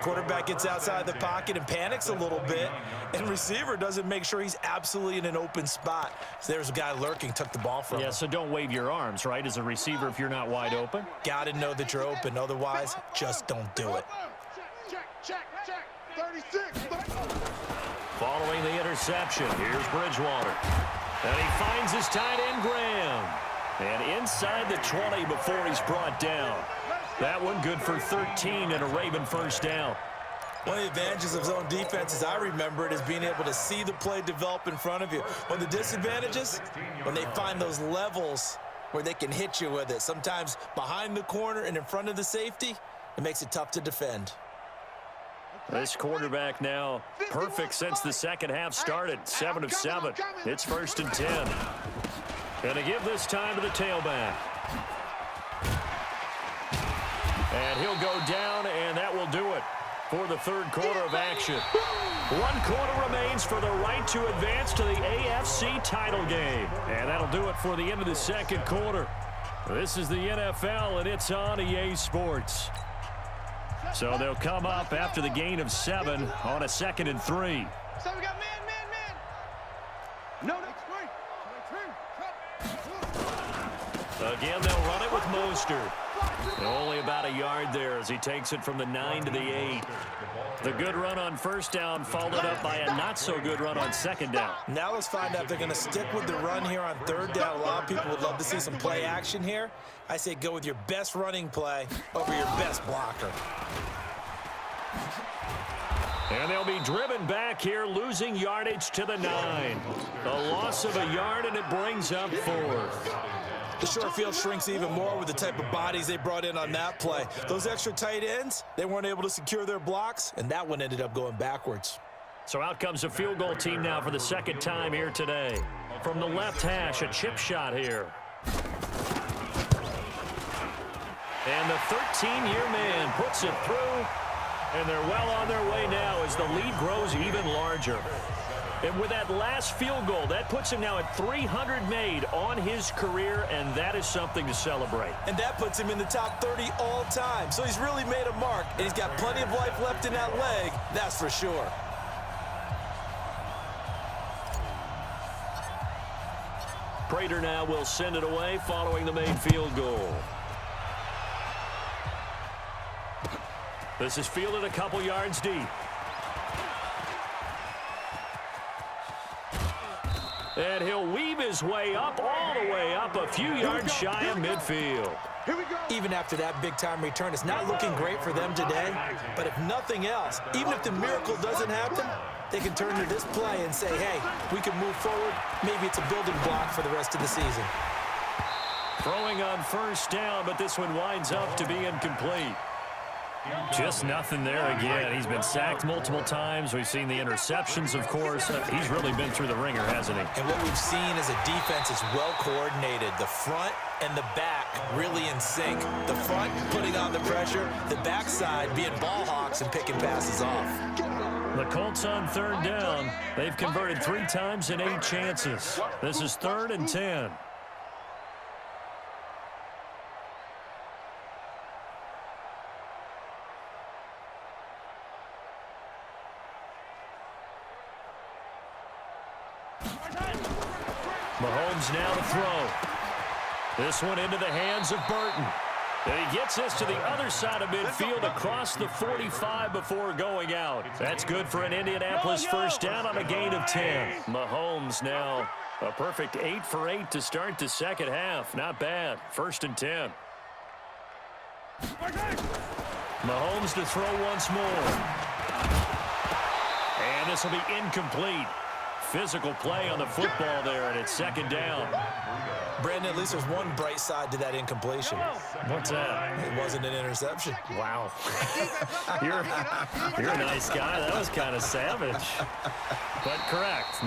Quarterback gets outside the pocket and panics a little bit, and receiver doesn't make sure he's absolutely in an open spot. So there's a guy lurking, took the ball from him. Yeah, so don't wave your arms, right, as a receiver if you're not wide open. Got to know that you're open. Otherwise, just don't do it. Check. 36. Following the interception, here's Bridgewater. And he finds his tight end, Graham. And inside the 20 before he's brought down. That one good for 13 and a Raven first down. One of the advantages of zone defense, as I remember it, is being able to see the play develop in front of you. One of the disadvantages, when they find those levels where they can hit you with it, sometimes behind the corner and in front of the safety, it makes it tough to defend. This quarterback now perfect since the second half started. 7 of 7. It's 1st and 10. Gonna give this time to the tailback. And he'll go down, and that will do it for the third quarter of action. 1 quarter remains for the right to advance to the AFC title game. And that'll do it for the end of the second quarter. This is the NFL, and it's on EA Sports. So they'll come up after the gain of 7 on a 2nd and 3. So we got man. No, that's great. Again, they'll run it with Mostert. Only about a yard there as he takes it from the 9 to the 8. The good run on first down followed up by a not-so-good run on second down. Now let's find out if they're going to stick with the run here on third down. A lot of people would love to see some play action here. I say go with your best running play over your best blocker. And they'll be driven back here, losing yardage to the 9. A loss of a yard, and it brings up 4th. The short field shrinks even more with the type of bodies they brought in on that play. Those extra tight ends, they weren't able to secure their blocks, and that one ended up going backwards. So out comes a field goal team now for the second time here today. From the left hash, a chip shot here. And the 13-year man puts it through, and they're well on their way now as the lead grows even larger. And with that last field goal, that puts him now at 300 made on his career, and that is something to celebrate. And that puts him in the top 30 all time. So he's really made a mark, and he's got plenty of life left in that leg, that's for sure. Prater now will send it away following the made field goal. This is fielded a couple yards deep. And he'll weave his way up, all the way up, a few yards shy of midfield. Even after that big-time return, it's not looking great for them today. But if nothing else, even if the miracle doesn't happen, they can turn to this play and say, hey, we can move forward. Maybe it's a building block for the rest of the season. Throwing on first down, but this one winds up to be incomplete. Just nothing there again. He's been sacked multiple times. We've seen the interceptions, of course. He's really been through the ringer, hasn't he? And what we've seen is a defense that's well coordinated. The front and the back really in sync. The front putting on the pressure. The backside being ball hawks and picking passes off. The Colts on third down. They've converted 3 times in 8 chances. This is 3rd and 10. Mahomes now to throw. This one into the hands of Burton. And he gets this to the other side of midfield across the 45 before going out. That's good for an Indianapolis first down on a gain of 10. Mahomes now a perfect 8 for 8 to start the second half. Not bad. 1st and 10. Mahomes to throw once more. And this will be incomplete. Physical play on the football there, and it's 2nd down. Brandon, at least there's one bright side to that incompletion. What's that? It wasn't an interception. Wow. You're a nice guy. That was kind of savage. But correct.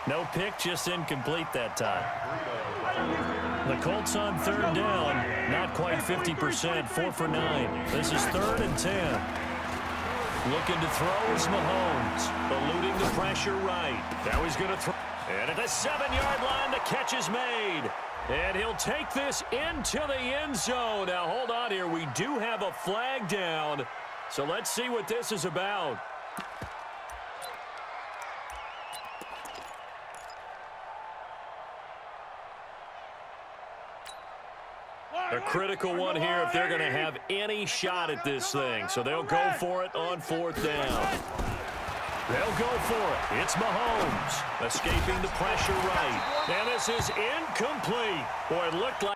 No pick, just incomplete that time. The Colts on third down. Not quite 50%. 4 for 9. This is 3rd and 10. Looking to throw is Mahomes. Eluding the pressure right. Now he's going to throw. And at the 7-yard line, the catch is made. And he'll take this into the end zone. Now, hold on here. We do have a flag down. So let's see what this is about. A critical one here if they're going to have any shot at this thing. So they'll go for it on 4th down. They'll go for it. It's Mahomes escaping the pressure right. And this is incomplete. Boy, it looked like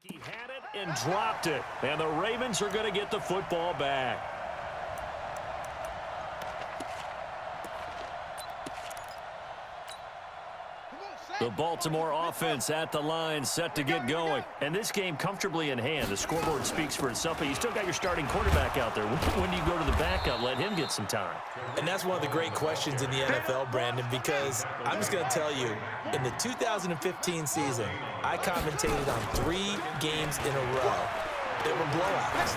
he had it and dropped it. And the Ravens are going to get the football back. The Baltimore offense at the line, set to get going. And this game comfortably in hand. The scoreboard speaks for itself, but you still got your starting quarterback out there. When do you go to the backup? Let him get some time. And that's one of the great questions in the NFL, Brandon, because I'm just going to tell you, in the 2015 season, I commentated on 3 games in a row. They were blowouts.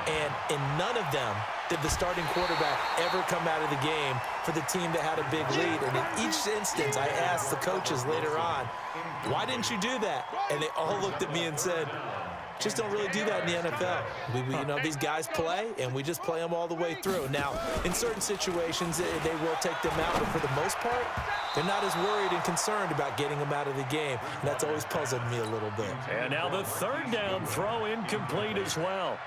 And in none of them did the starting quarterback ever come out of the game for the team that had a big lead. And in each instance, I asked the coaches later on, why didn't you do that? And they all looked at me and said, just don't really do that in the NFL. You know, these guys play, and we just play them all the way through. Now, in certain situations, they will take them out, but for the most part, they're not as worried and concerned about getting them out of the game. And that's always puzzled me a little bit. And now the 3rd down throw incomplete as well.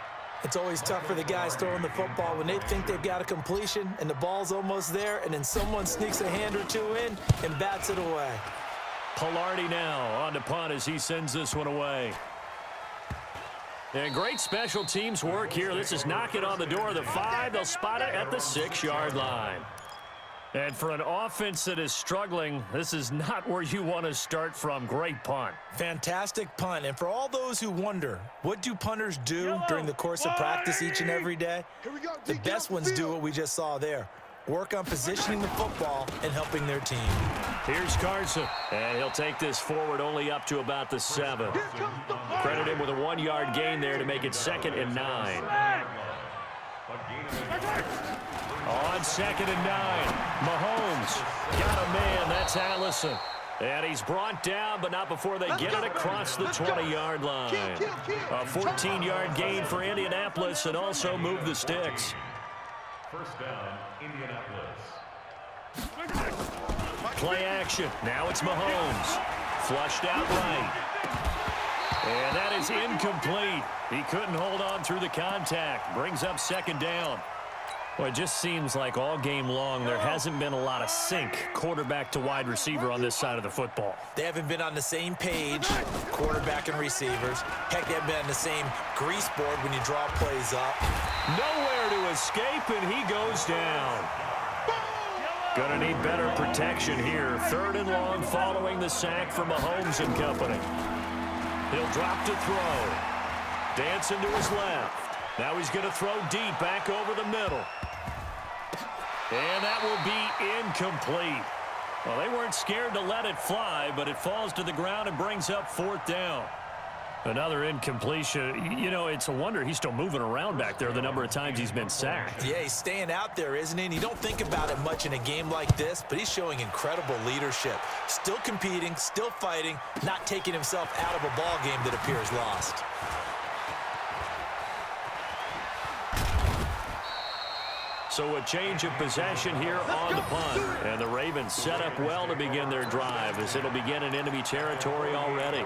It's always tough for the guys throwing the football when they think they've got a completion and the ball's almost there, and then someone sneaks a hand or two in and bats it away. Pilardi now on the punt as he sends this one away. And great special teams work here. This is knock it on the door of the 5. They'll spot it at the 6-yard line. And for an offense that is struggling, this is not where you want to start from. Great punt. Fantastic punt. And for all those who wonder, what do punters do during the course of practice each and every day? The best ones do what we just saw there. Work on positioning the football and helping their team. Here's Carson. And he'll take this forward only up to about the 7. Credit him with a 1-yard gain there to make it 2nd and 9. On 2nd and 9, Mahomes got a man. That's Allison. And he's brought down, but not before they get it across the 20-yard line. A 14-yard gain for Indianapolis and also move the sticks. 1st down, Indianapolis. Play action. Now it's Mahomes. Flushed out right. And that is incomplete. He couldn't hold on through the contact. Brings up 2nd down. Well, it just seems like all game long there hasn't been a lot of sync quarterback to wide receiver on this side of the football. They haven't been on the same page, quarterback and receivers. Heck, they haven't been on the same grease board when you draw plays up. Nowhere to escape, and he goes down. Gonna need better protection here. 3rd and long following the sack from Mahomes and company. He'll drop to throw. Dancing to his left. Now he's going to throw deep back over the middle. And that will be incomplete. Well, they weren't scared to let it fly, but it falls to the ground and brings up 4th down. Another incompletion. You know, it's a wonder he's still moving around back there the number of times he's been sacked. Yeah, he's staying out there, isn't he? And you don't think about it much in a game like this, but he's showing incredible leadership. Still competing, still fighting, not taking himself out of a ball game that appears lost. So a change of possession here on the punt. And the Ravens set up well to begin their drive as it'll begin in enemy territory already.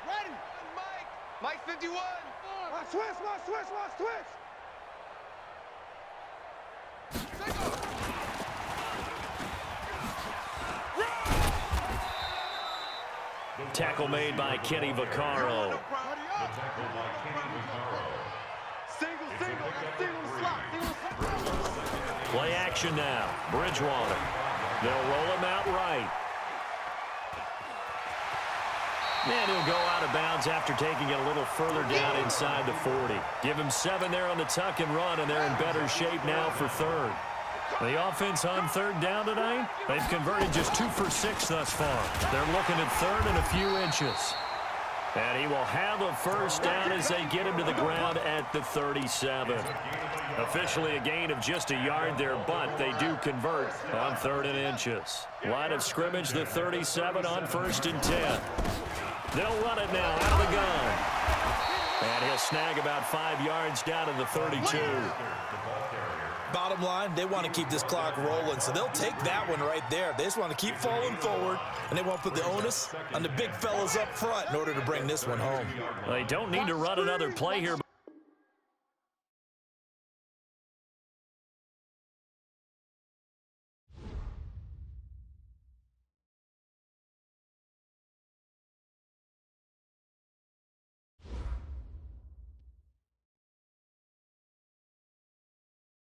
Ready? Mike 51. Watch switch, watch switch, watch switch. Tackle made by Kenny Vaccaro. Single slot. Play action now. Bridgewater. They'll roll him out right. And he'll go out of bounds after taking it a little further down inside the 40. Give him 7 there on the tuck and run, and they're in better shape now for third. The offense on third down tonight, they've converted just 2 for 6 thus far. They're looking at third and a few inches. And he will have a first down as they get him to the ground at the 37. Officially a gain of just a yard there, but they do convert on 3rd and inches. Line of scrimmage, the 37 on 1st and 10. They'll run it now out of the gun. And he'll snag about 5 yards down to the 32. Bottom line, they want to keep this clock rolling, so they'll take that one right there. They just want to keep falling forward, and they won't put the onus on the big fellas up front in order to bring this one home. They don't need to run another play here